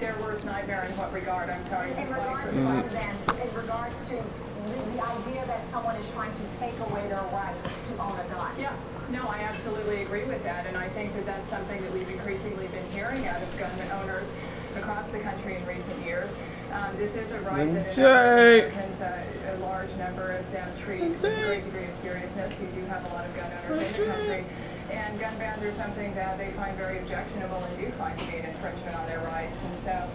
Their worst nightmare in what regard? I'm sorry. In regards to gun bans, in regards to the idea that someone is trying to take away their right to own a gun. Yeah, no, I absolutely agree with that, and I think that that's something that we've increasingly been hearing out of gun owners across the country in recent years. This is a right that Americans, a large number of them treat with a great degree of seriousness. You do have a lot of gun owners in the country. And gun bans are something that they find very objectionable and do find to be an infringement on their rights. And so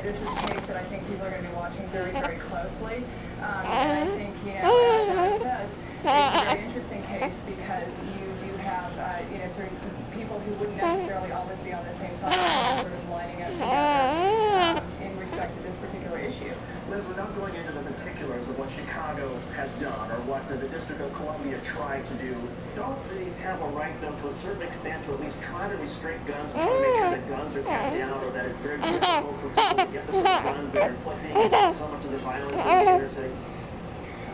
this is a case that I think people are going to be watching very, very closely. And I think, as Alex says, it's a very interesting case because you do have, sort of people who wouldn't necessarily always be on the same side sort of lining up together in respect to this particular issue. Liz, without going into the particulars of what Chicago has done or what the District of Columbia tried to do, don't cities have a right, though, to a certain extent, to at least try to restrict guns and try to make sure that guns are kept down or that it's very difficult for people to get the sort of guns that are inflicting so much of the violence in the inner cities?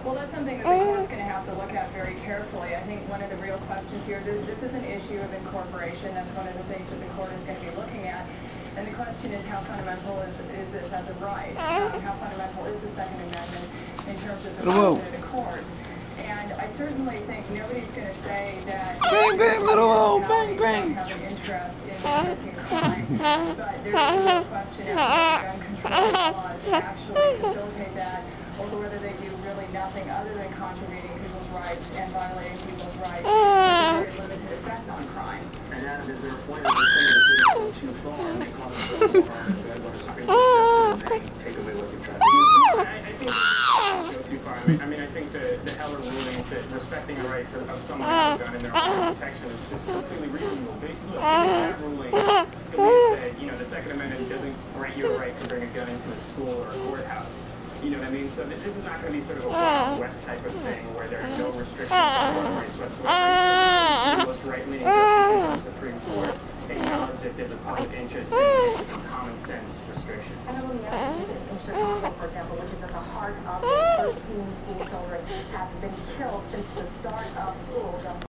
Well, that's something that the court's going to have to look at very carefully. I think one of the real questions here, this is an issue of incorporation. That's one of the things that the court is going to be looking at. And the question is, how fundamental is this as a right? How fundamental is the Second Amendment in terms of the function of the courts? And I certainly think nobody's going to say that bang, bang, little old, bang, bang. Have an interest in restricting crime, but there is no question as to whether gun control laws actually facilitate that, or whether they do really nothing other than contravening people's rights and violating people's rights with a very limited effect on crime. And Adam, is there a point where the city go too far and they cause themselves harm and then go to Supreme Court and take away what you've tried to do? I think go too far. I mean, I think the Heller ruling that respecting the right of someone to have a gun in their own protection is completely reasonable. But look, in that ruling, Scalia said, the Second Amendment doesn't grant you a right to bring a gun into a school or a courthouse. You know what I mean? So this is not going to be sort of a Wild West type of thing where there are no restrictions on gun rights whatsoever. So the most right-leaning justices on the Supreme Court acknowledge that there's a public interest in getting some common sense restrictions. And let me ask you, in Chicago, for example, which is at the heart of these 13 school children have been killed since the start of school just